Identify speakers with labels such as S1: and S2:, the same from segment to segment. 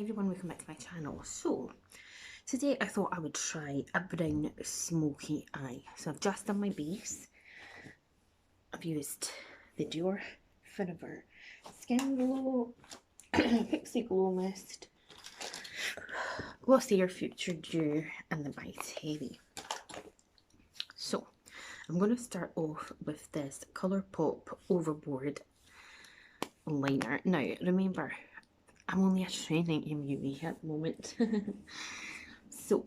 S1: everyone, welcome back to my channel. So today I thought I would try a brown smoky eye. So I've just done my base. I've used the Dior Forever Skin Glow Pixie Glow Mist, Glossier Future Dew, and the By Terry. So I'm going to start off with this Colourpop Overboard liner. Now remember, I'm only a training MUE at the moment. So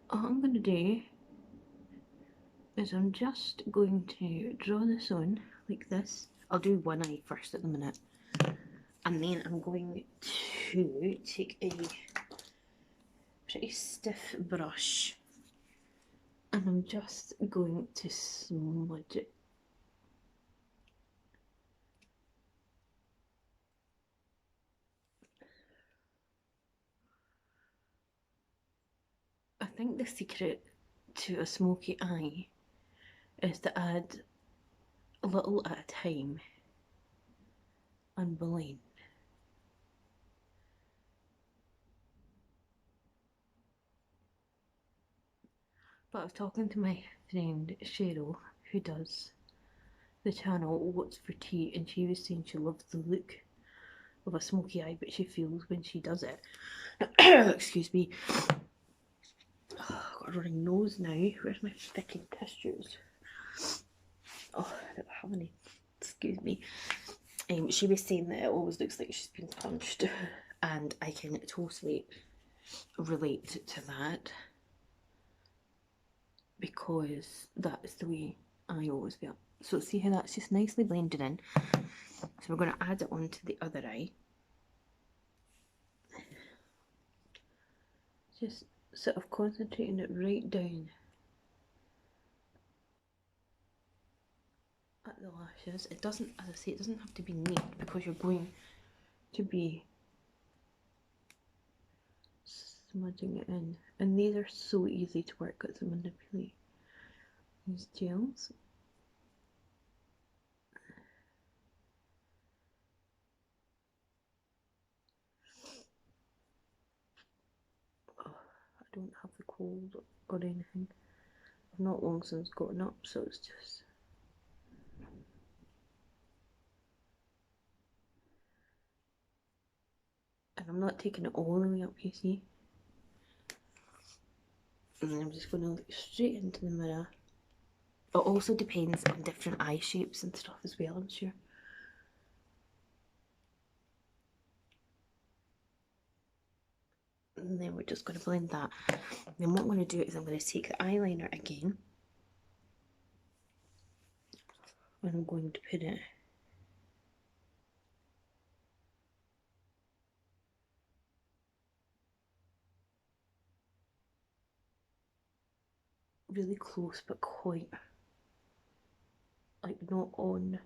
S1: all I'm going to do is I'm just going to draw this on like this. I'll do one eye first at the minute, and then I'm going to take a pretty stiff brush and I'm just going to smudge it. I think the secret to a smoky eye is to add a little at a time and blend. But I was talking to my friend Cheryl, who does the channel What's for Tea, and she was saying she loves the look of a smoky eye, but she feels when she does it excuse me, oh, I've got a running nose now. Where's my sticking tissues? Oh, I don't have any. Excuse me. She was saying that it always looks like she's been punched, and I can totally relate to that because that is the way I always feel. So see how that's just nicely blended in. So we're going to add it onto the other eye. Just sort of concentrating it right down at the lashes. It doesn't, as I say, it doesn't have to be neat because you're going to be smudging it in. And these are so easy to work with and manipulate. These gels. Oh, I don't have the cold or anything. I've not long since gotten up, so it's just... And I'm not taking it all the way up, you see. And then I'm just going to look straight into the mirror. It also depends on different eye shapes and stuff as well, I'm sure. And then we're just going to blend that. Then what I'm going to do is I'm going to take the eyeliner again. And I'm going to put it really close, but quite like not on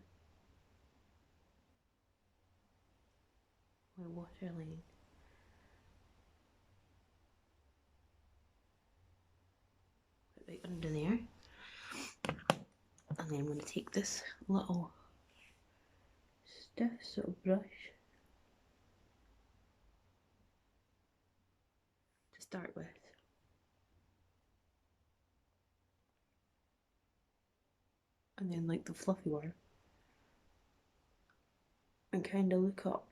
S1: my waterline. Right under there. And then I'm going to take this little stiff sort of brush to start with. And then like the fluffy one. And kind of look up.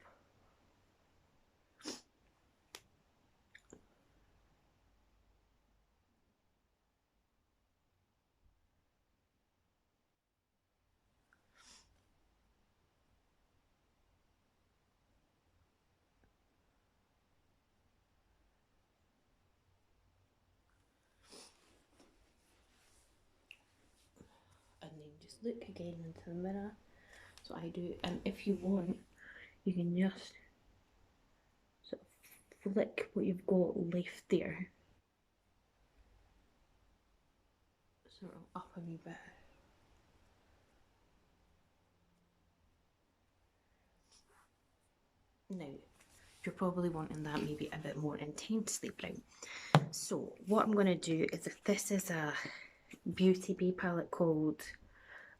S1: And then just look again into the mirror. So I do, and if you want, you can just sort of flick what you've got left there sort of up a wee bit. Now, you're probably wanting that maybe a bit more intensely brown. So what I'm going to do is, if this is a beautybay palette called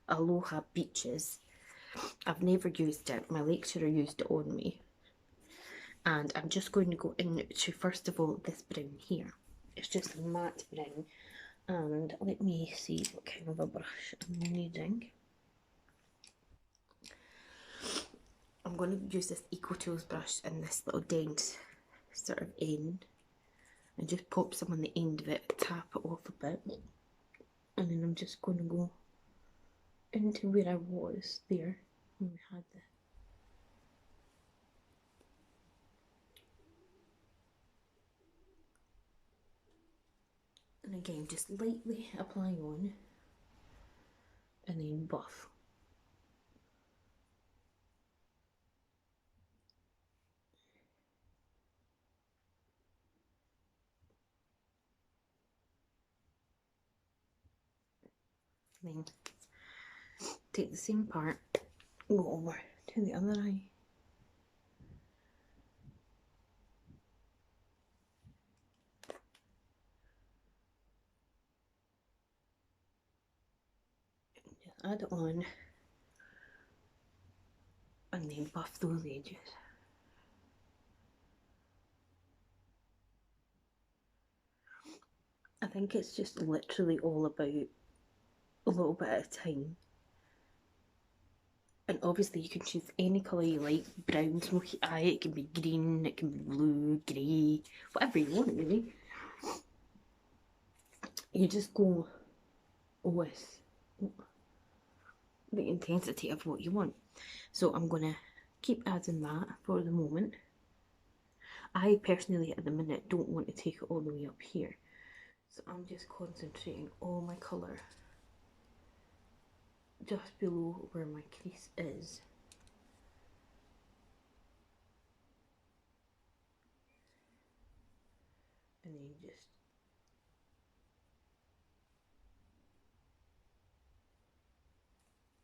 S1: Aloha Beaches, I've never used it. My lecturer used it on me. And I'm just going to go into, first of all, this brown here. It's just a matte brown. And let me see what kind of a brush I'm using. I'm going to use this Eco Tools brush and this little dent sort of end. And just pop some on the end of it, tap it off a bit. And then I'm just going to go into where I was there when we had the... And again, just lightly apply on and then buff. Then take the same part, go over to the other eye. Just add it on and then buff those edges. I think it's just literally all about a little bit at a time. And obviously you can choose any colour you like, brown, smoky eye, it can be green, it can be blue, grey, whatever you want really. You just go with the intensity of what you want. So I'm going to keep adding that for the moment. I personally at the minute don't want to take it all the way up here. So I'm just concentrating all my colour just below where my crease is. And then just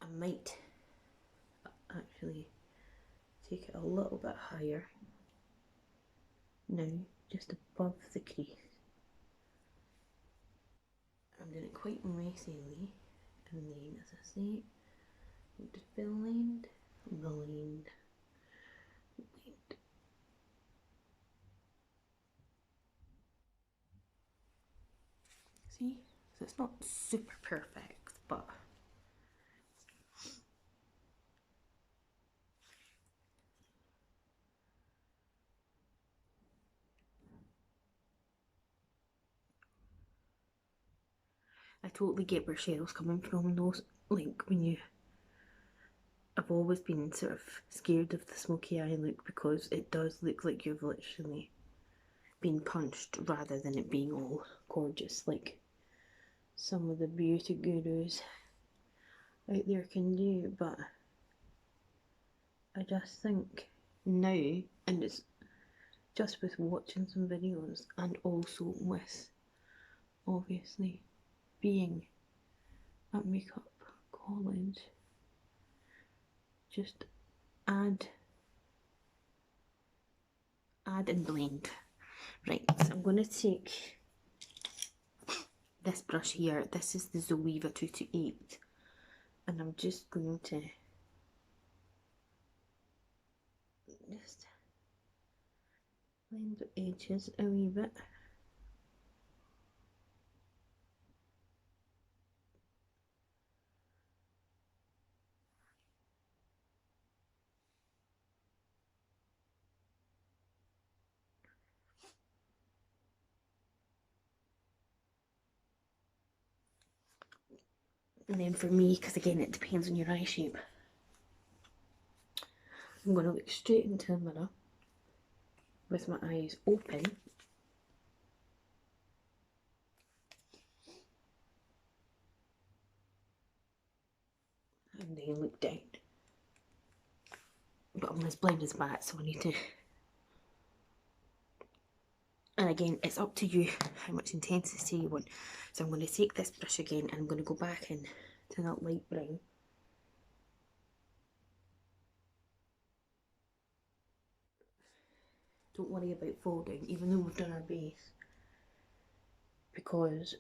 S1: I might actually take it a little bit higher now, just above the crease. I'm doing it quite messily, and then as I say, just blend, blend, blend. See? So it's not super perfect, but I totally get where Cheryl's coming from though. Like when you... I've always been sort of scared of the smoky eye look because it does look like you've literally been punched rather than it being all gorgeous like some of the beauty gurus out there can do. But I just think now, and it's just with watching some videos and also with obviously being at makeup college, just add and blend. Right, so I'm going to take this brush here. This is the Zoeva 228, and I'm just going to just blend the edges a wee bit. And then for me, because again it depends on your eye shape, I'm going to look straight into the mirror with my eyes open and then look down. But I'm as blind as bat, so I need to... And again, it's up to you how much intensity you want. So I'm going to take this brush again and I'm going to go back in to that light brown. Don't worry about folding, even though we've done our base, because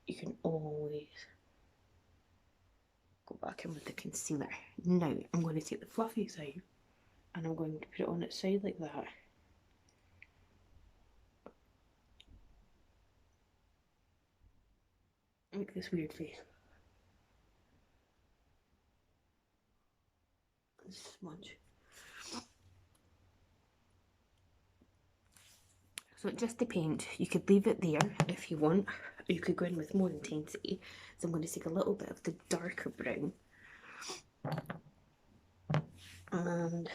S1: you can always go back in with the concealer. Now I'm going to take the fluffy side and I'm going to put it on its side like that. Make this weird face. Smudge. So it just depends. You could leave it there if you want, or you could go in with more intensity. So I'm going to take a little bit of the darker brown and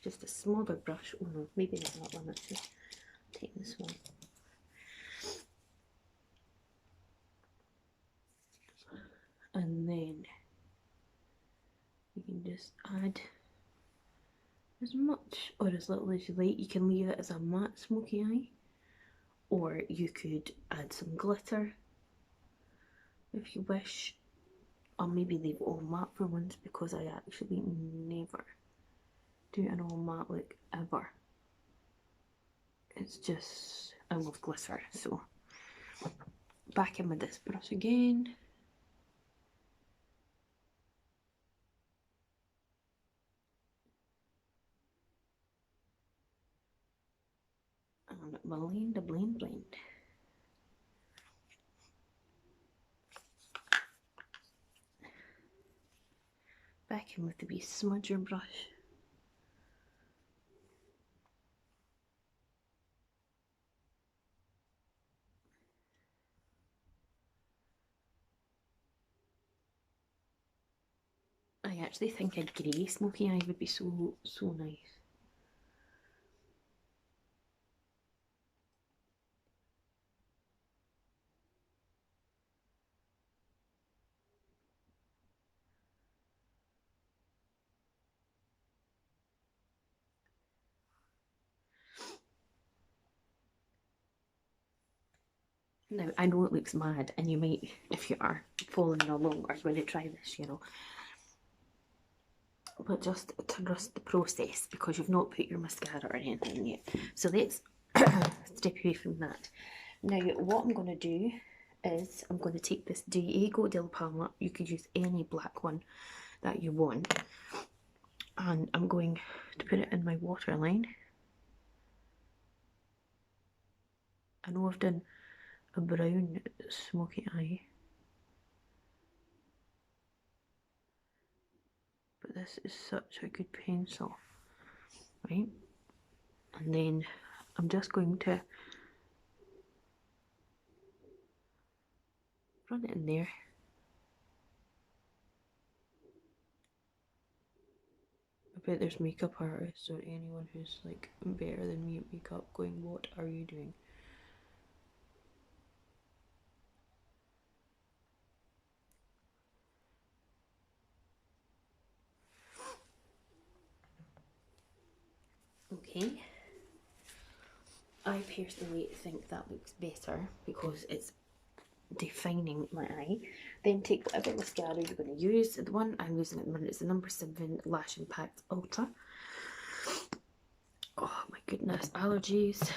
S1: just a smaller brush. Oh no, maybe not that one actually. Take this one. And then you can just add as much or as little as you like. You can leave it as a matte smoky eye, or you could add some glitter if you wish. I'll maybe leave it all matte for once because I actually never do an all matte look ever. It's just, I love glitter. So back in with this brush again. And blend. Back in with the wee smudger brush. I actually think a grey smoky eye would be so nice. Now, I know it looks mad, and you might, if you are following along, are going to try this, you know. But just trust the process because you've not put your mascara or anything yet. So let's step away from that. Now, what I'm going to do is I'm going to take this Diego del Palma. You could use any black one that you want. And I'm going to put it in my waterline. I know I've done a brown smoky eye, but this is such a good pencil, right? And then I'm just going to run it in there. I bet there's makeup artists or anyone who's like better than me at makeup going, what are you doing? Okay, I personally think that looks better because it's defining my eye. Then take whatever mascara you're going to use. The one I'm using at the minute is the number 7 Lash Impact Ultra. Oh my goodness, allergies.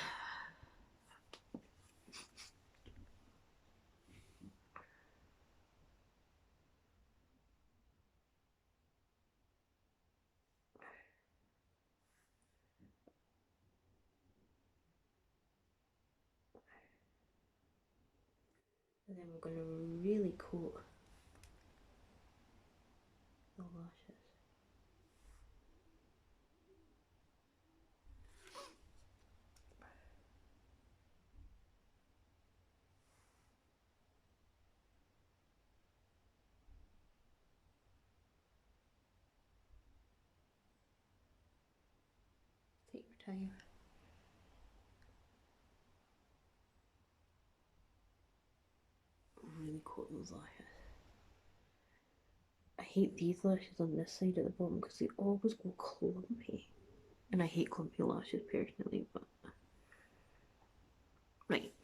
S1: And then we're going to really coat the lashes. Take your time. Really coat those lashes. I hate these lashes on this side at the bottom because they always go clumpy. And I hate clumpy lashes personally, but... Right.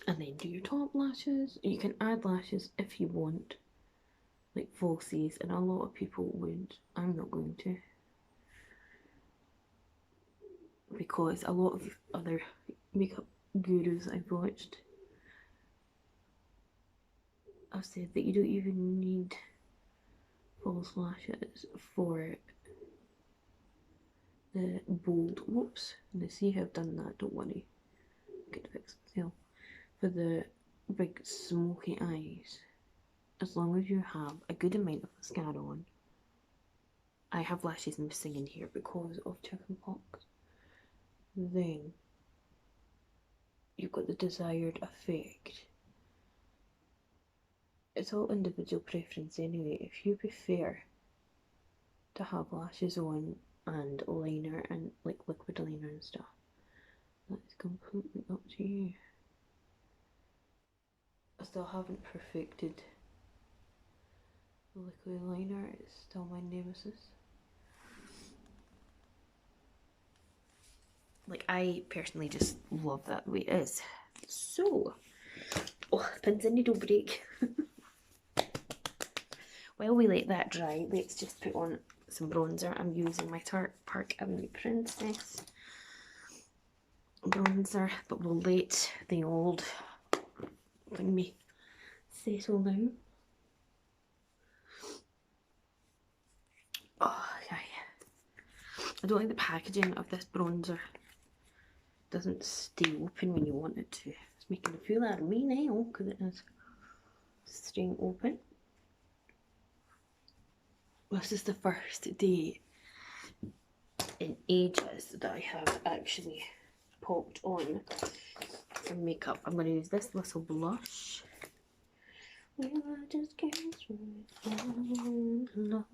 S1: And then do your top lashes. You can add lashes if you want, like falsies, and a lot of people would. I'm not going to. Because a lot of other makeup gurus I've watched have said that you don't even need false lashes for the bold. Whoops. And I see how I've done that, don't worry. get to fix myself. For the big smoky eyes, as long as you have a good amount of mascara on. I have lashes missing in here because of chickenpox. Then you've got the desired effect. It's all individual preference anyway. If you prefer to have lashes on and liner and like liquid liner and stuff, that's completely up to you. I still haven't perfected the liquid liner, it's still my nemesis. Like, I personally just love that the way it is. So, oh, pins and needle break. While we let that dry, let's just put on some bronzer. I'm using my Tarte Park Avenue Princess bronzer, but we'll let the old thingy settle now. Oh, okay. I don't like the packaging of this bronzer. It doesn't stay open when you want it to. It's making a fool out of me now because it is staying open. This is the first day in ages that I have actually popped on some makeup. I'm going to use this little blush. Well, I just can't fall in love.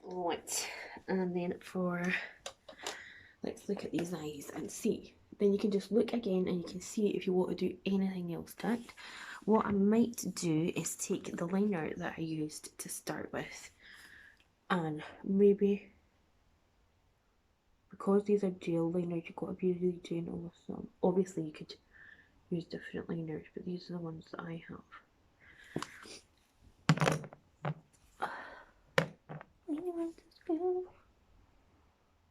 S1: Right, and then let's look at these eyes and see. Then you can just look again and you can see if you want to do anything else to it. What I might do is take the liner that I used to start with and maybe, because these are gel liners, you've got to be really gentle with them. Obviously you could use different liners, but these are the ones that I have.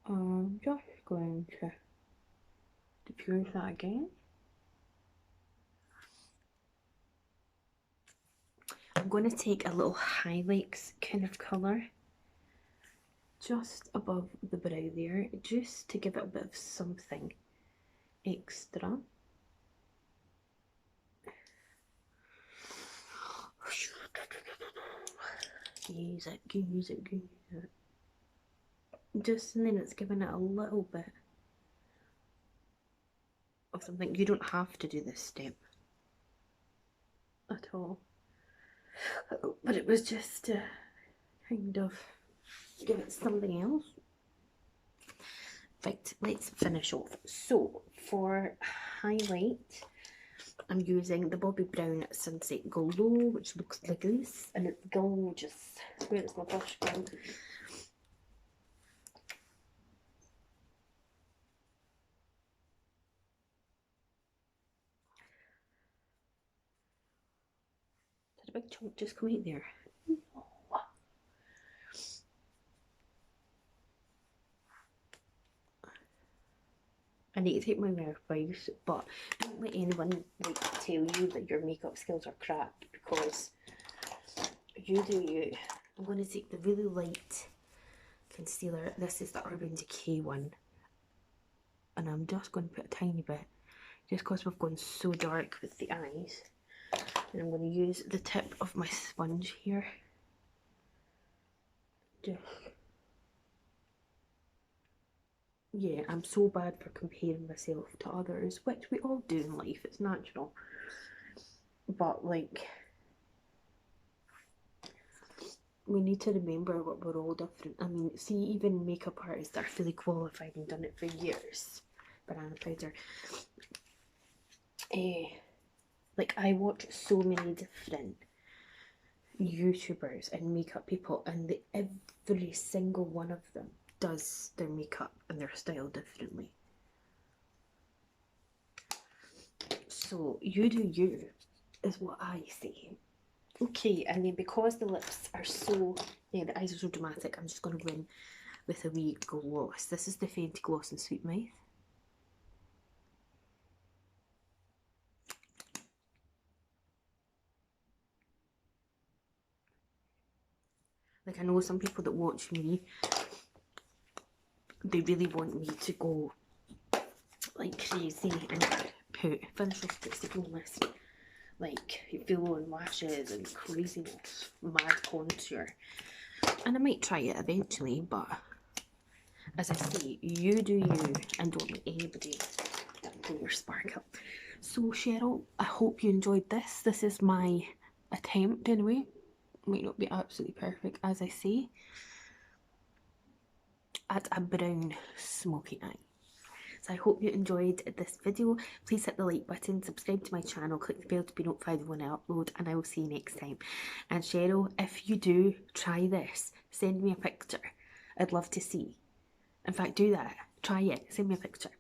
S1: I'm just going to diffuse that again. I'm going to take a little highlights kind of colour just above the brow there, just to give it a bit of something extra. Use it, use it, use it. Just, and then it's giving it a little bit of something. You don't have to do this step at all, but it was just to kind of give it something else. Right, let's finish off. So for highlight, I'm using the Bobbi Brown Sunset Glow, which looks like this, and it's gorgeous. Where is my brush gone? Did a big chunk just come out there? I need to take my advice, but don't let anyone like tell you that your makeup skills are crap, because you do you. I'm going to take the really light concealer. This is the Urban Decay one, and I'm just going to put a tiny bit, just because we've gone so dark with the eyes. And I'm going to use the tip of my sponge here. Just, yeah, I'm so bad for comparing myself to others, which we all do in life, it's natural. But like, we need to remember what we're all different. I mean, see, even makeup artists that are fully qualified and done it for years, banana powder. Like, I watch so many different YouTubers and makeup people, and every single one of them does their makeup and their style differently. So you do you, is what I say. Okay, and then because the lips are so, yeah, the eyes are so dramatic, I'm just going to go in with a wee gloss. This is the Fenty Gloss in Sweet Mouth. Like, I know some people that watch me, they really want me to go like crazy and put finish off the fullness, like full on lashes and craziness, mad contour. And I might try it eventually, but as I say, you do you and don't let anybody pull your spark up. So Cheryl, I hope you enjoyed this. This is my attempt anyway. Might not be absolutely perfect, as I say, at a brown smoky eye. So I hope you enjoyed this video. Please hit the like button, subscribe to my channel, click the bell to be notified when I upload, and I will see you next time. And Cheryl, if you do try this, send me a picture. I'd love to see. In fact, do that. Try it. Send me a picture.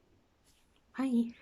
S1: Bye.